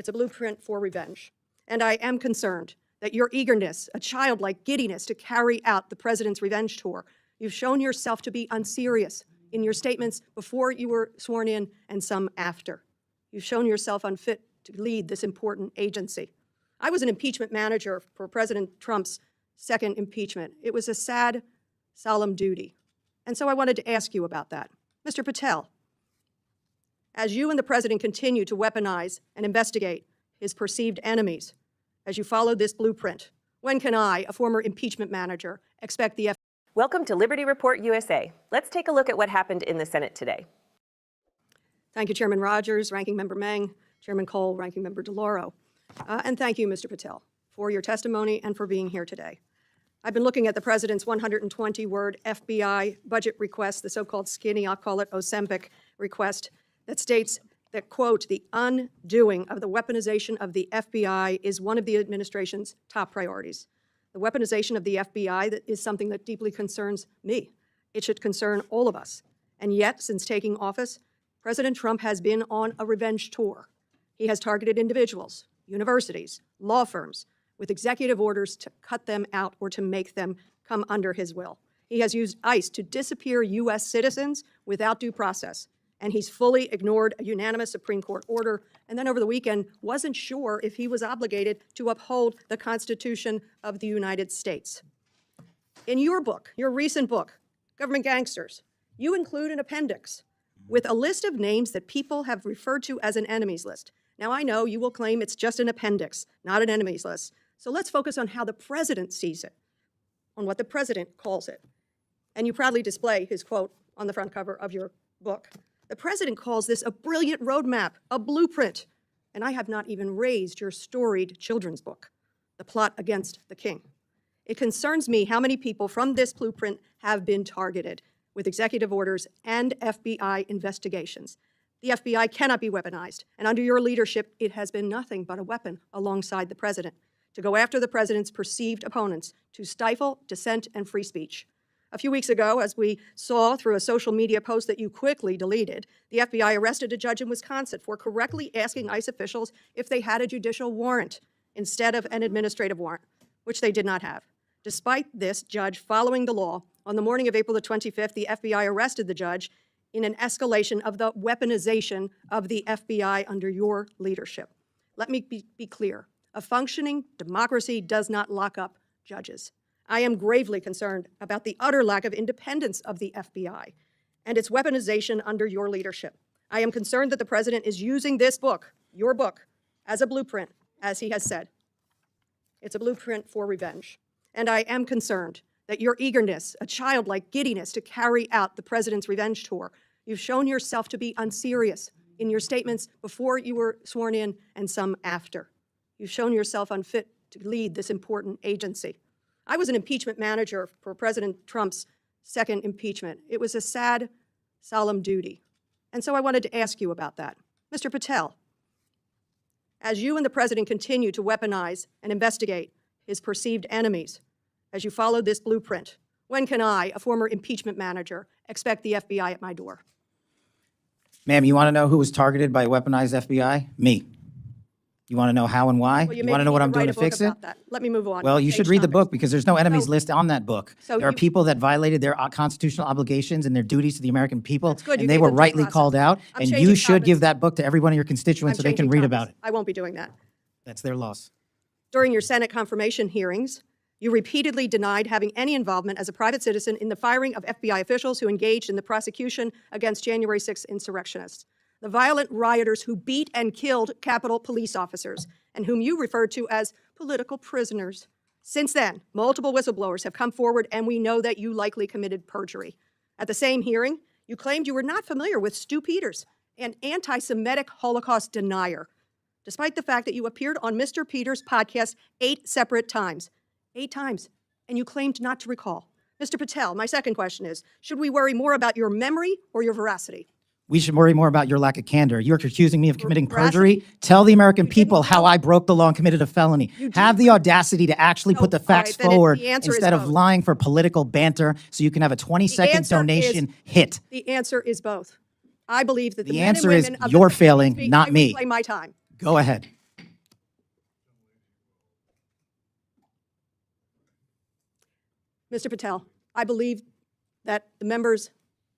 It's a blueprint for revenge. And I am concerned that your eagerness, a childlike giddiness to carry out the president's revenge tour, you've shown yourself to be unserious in your statements before you were sworn in and some after. You've shown yourself unfit to lead this important agency. I was an impeachment manager for President Trump's second impeachment. It was a sad, solemn duty. And so I wanted to ask you about that. Mr. Patel, as you and the president continue to weaponize and investigate his perceived enemies, as you follow this blueprint, when can I, a former impeachment manager, expect the FBI? Welcome to Liberty Report USA. Let's take a look at what happened in the Senate today. Thank you, Chairman Rogers, Ranking Member Meng, Chairman Cole, Ranking Member DeLauro. And thank you, Mr. Patel, for your testimony and for being here today. I've been looking at the president's 120-word FBI budget request, the so-called skinny, I'll call it Ozempic request, that states that, quote, the undoing of the weaponization of the FBI is one of the administration's top priorities. The weaponization of the FBI that is something that deeply concerns me. It should concern all of us. And yet, since taking office, President Trump has been on a revenge tour. He has targeted individuals, universities, law firms, with executive orders to cut them out or to make them come under his will. He has used ICE to disappear U.S. citizens without due process. And he's fully ignored a unanimous Supreme Court order, and then over the weekend wasn't sure if he was obligated to uphold the Constitution of the United States. In your book, your recent book, Government Gangsters, you include an appendix with a list of names that people have referred to as an enemies list. Now, I know you will claim it's just an appendix, not an enemies list. So let's focus on how the president sees it, on what the president calls it. And you proudly display his quote on the front cover of your book. The president calls this a brilliant roadmap, a blueprint. And I have not even raised your storied children's book, The Plot Against the King. It concerns me how many people from this blueprint have been targeted with executive orders and FBI investigations. The FBI cannot be weaponized, and under your leadership, it has been nothing but a weapon alongside the president to go after the president's perceived opponents, to stifle dissent and free speech. A few weeks ago, as we saw through a social media post that you quickly deleted, the FBI arrested a judge in Wisconsin for correctly asking ICE officials if they had a judicial warrant instead of an administrative warrant, which they did not have. Despite this judge following the law, on the morning of April the 25th, the FBI arrested the judge in an escalation of the weaponization of the FBI under your leadership. Let me be clear. A functioning democracy does not lock up judges. I am gravely concerned about the utter lack of independence of the FBI and its weaponization under your leadership. I am concerned that the president is using this book, your book, as a blueprint, as he has said. It's a blueprint for revenge. And I am concerned that your eagerness, a childlike giddiness to carry out the president's revenge tour, you've shown yourself to be unserious in your statements before you were sworn in and some after. You've shown yourself unfit to lead this important agency. I was an impeachment manager for President Trump's second impeachment. It was a sad, solemn duty. And so I wanted to ask you about that. Mr. Patel, as you and the president continue to weaponize and investigate his perceived enemies, as you follow this blueprint, when can I, a former impeachment manager, expect the FBI at my door? Ma'am, you want to know who was targeted by a weaponized FBI? Me. You want to know how and why? Well, you want to know what I'm doing to fix it? That. Let me move on. Well, you should read the numbers. book because there's no enemies list on that book. So there are people that violated their constitutional obligations and their duties to the American people, That's good. You and they gave were them due rightly process. called out, I'm and changing you should topics. give that book to every one of your constituents so they can read about it. I won't be doing that. That's their loss. During your Senate confirmation hearings, you repeatedly denied having any involvement as a private citizen in the firing of FBI officials who engaged in the prosecution against January 6 insurrectionists, the violent rioters who beat and killed Capitol police officers, and whom you referred to as political prisoners. Since then, multiple whistleblowers have come forward, and we know that you likely committed perjury. At the same hearing, you claimed you were not familiar with Stu Peters, an anti-Semitic Holocaust denier, despite the fact that you appeared on Mr. Peters' podcast 8 separate times. 8 times, and you claimed not to recall. Mr. Patel, my second question is, should we worry more about your memory or your veracity? We should worry more about your lack of candor. You're accusing me of committing perjury. Tell the American people how I broke the law and committed a felony. Have the audacity to actually put the facts forward instead of lying for political banter so you can have a 20-second donation hit. The answer is both. I believe that the answer is you're failing, not me. Play my time. Go ahead. Mr. Patel, I believe that the members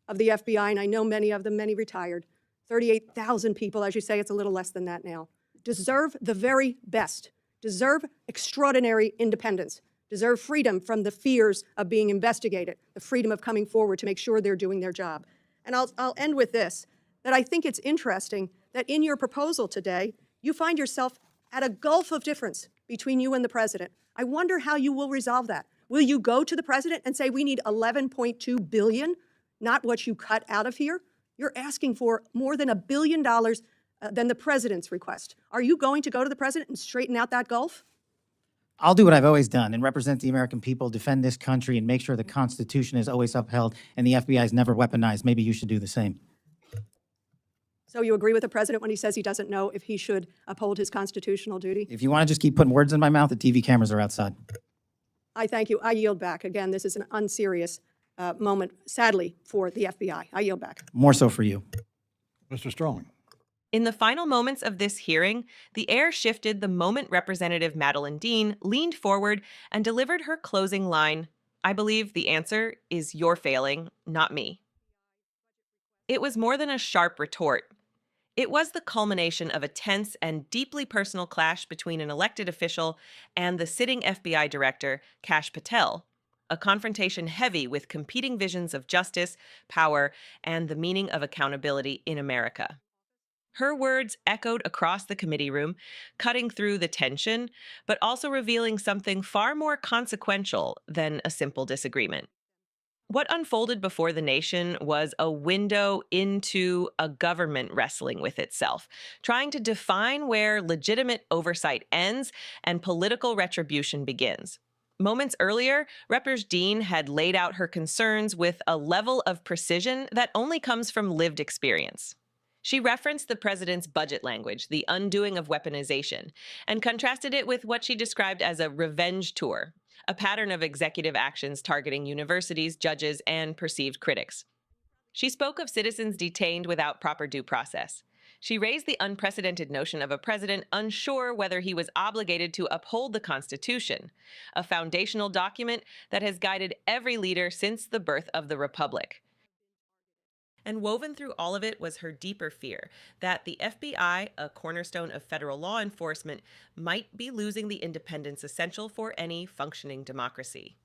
of the FBI, and I know many of them, many retired, 38,000 people, as you say, it's a little less than that now, deserve the very best, deserve extraordinary independence, deserve freedom from the fears of being investigated, the freedom of coming forward to make sure they're doing their job. And I'll end with this, that I think it's interesting that in your proposal today, you find yourself at a gulf of difference between you and the president. I wonder how you will resolve that. Will you go to the president and say, we need $11.2 billion, not what you cut out of here? You're asking for more than $1 billion than the president's request. Are you going to go to the president and straighten out that gulf? I'll do what I've always done and represent the American people, defend this country, and make sure the Constitution is always upheld and the FBI is never weaponized. Maybe you should do the same. So you agree with the president when he says he doesn't know if he should uphold his constitutional duty? If you want to just keep putting words in my mouth, the TV cameras are outside. I thank you. I yield back. Again, this is an unserious moment, sadly, for the FBI. I yield back. More so for you. Mr. Strong. In the final moments of this hearing, the air shifted the moment Representative Madeleine Dean leaned forward and delivered her closing line, "I believe the answer is you're failing, not me." It was more than a sharp retort. It was the culmination of a tense and deeply personal clash between an elected official and the sitting FBI Director, Kash Patel, a confrontation heavy with competing visions of justice, power, and the meaning of accountability in America. Her words echoed across the committee room, cutting through the tension, but also revealing something far more consequential than a simple disagreement. What unfolded before the nation was a window into a government wrestling with itself, trying to define where legitimate oversight ends and political retribution begins. Moments earlier, Representative Dean had laid out her concerns with a level of precision that only comes from lived experience. She referenced the president's budget language, the undoing of weaponization, and contrasted it with what she described as a revenge tour, a pattern of executive actions targeting universities, judges, and perceived critics. She spoke of citizens detained without proper due process. She raised the unprecedented notion of a president unsure whether he was obligated to uphold the Constitution, a foundational document that has guided every leader since the birth of the Republic. And woven through all of it was her deeper fear that the FBI, a cornerstone of federal law enforcement, might be losing the independence essential for any functioning democracy.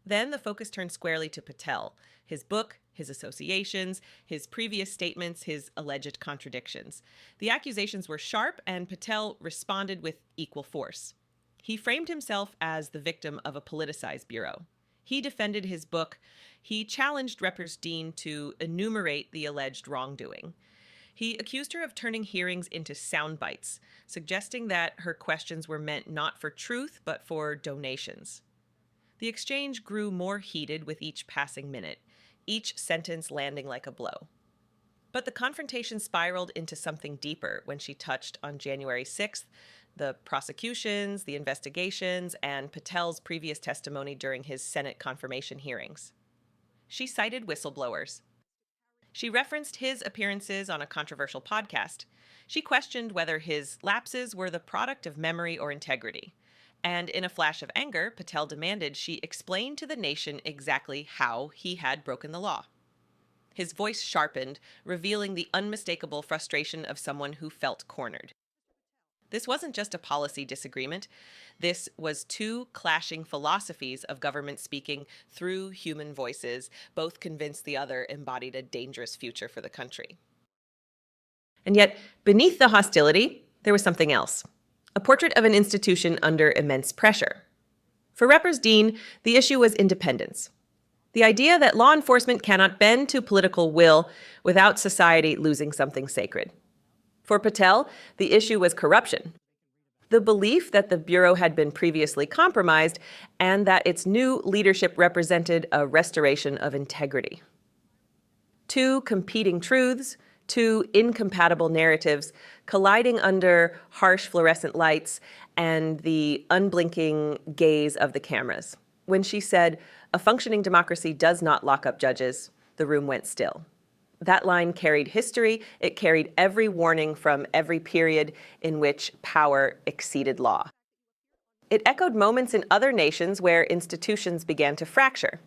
Then the focus turned squarely to Patel, his book, his associations, his previous statements, his alleged contradictions. The accusations were sharp, and Patel responded with equal force. He framed himself as the victim of a politicized bureau. He defended his book. He challenged Representative Dean to enumerate the alleged wrongdoing. He accused her of turning hearings into sound bites, suggesting that her questions were meant not for truth, but for donations. The exchange grew more heated with each passing minute, each sentence landing like a blow. But the confrontation spiraled into something deeper when she touched on January 6th, the prosecutions, the investigations, and Patel's previous testimony during his Senate confirmation hearings. She cited whistleblowers. She referenced his appearances on a controversial podcast. She questioned whether his lapses were the product of memory or integrity. And in a flash of anger, Patel demanded she explain to the nation exactly how he had broken the law. His voice sharpened, revealing the unmistakable frustration of someone who felt cornered. This wasn't just a policy disagreement. This was two clashing philosophies of government speaking through human voices, both convinced the other embodied a dangerous future for the country. And yet, beneath the hostility, there was something else. A portrait of an institution under immense pressure. For Representative Dean, the issue was independence. The idea that law enforcement cannot bend to political will without society losing something sacred. For Patel, the issue was corruption. The belief that the Bureau had been previously compromised and that its new leadership represented a restoration of integrity. Two competing truths, two incompatible narratives colliding under harsh fluorescent lights and the unblinking gaze of the cameras. When she said, "A functioning democracy does not lock up judges," the room went still. That line carried history. It carried every warning from every period in which power exceeded law. It echoed moments in other nations where institutions began to fracture.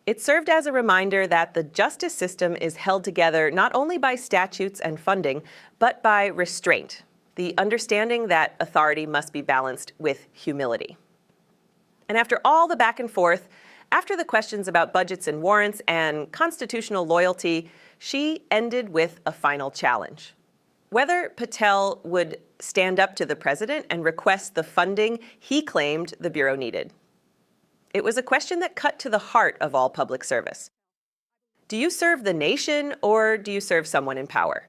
It served as a reminder that the justice system is held together not only by statutes and funding, but by restraint, the understanding that authority must be balanced with humility. And after all the back and forth, after the questions about budgets and warrants and constitutional loyalty, she ended with a final challenge. Whether Patel would stand up to the president and request the funding he claimed the Bureau needed. It was a question that cut to the heart of all public service. Do you serve the nation or do you serve someone in power?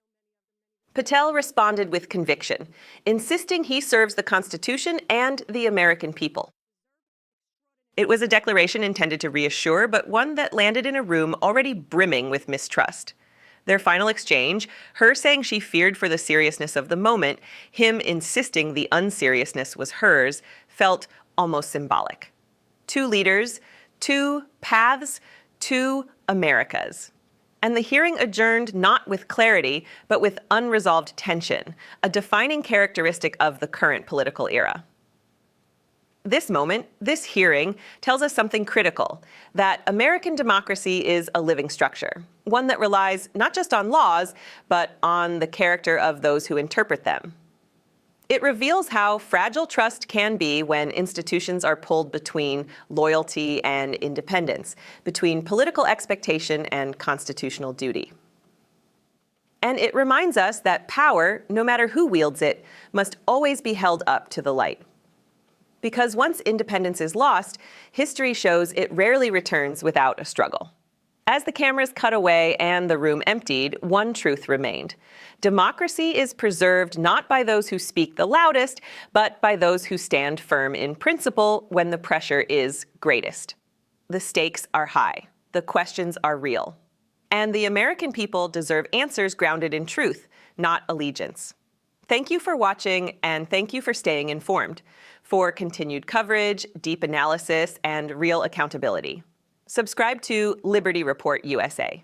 Patel responded with conviction, insisting he serves the Constitution and the American people. It was a declaration intended to reassure, but one that landed in a room already brimming with mistrust. Their final exchange, her saying she feared for the seriousness of the moment, him insisting the unseriousness was hers, felt almost symbolic. Two leaders, two paths, two Americas. And the hearing adjourned not with clarity, but with unresolved tension, a defining characteristic of the current political era. This moment, this hearing, tells us something critical, that American democracy is a living structure, one that relies not just on laws, but on the character of those who interpret them. It reveals how fragile trust can be when institutions are pulled between loyalty and independence, between political expectation and constitutional duty. And it reminds us that power, no matter who wields it, must always be held up to the light. Because once independence is lost, history shows it rarely returns without a struggle. As the cameras cut away and the room emptied, one truth remained. Democracy is preserved not by those who speak the loudest, but by those who stand firm in principle when the pressure is greatest. The stakes are high. The questions are real. And the American people deserve answers grounded in truth, not allegiance. Thank you for watching, and thank you for staying informed. For continued coverage, deep analysis, and real accountability, subscribe to Liberty Report USA.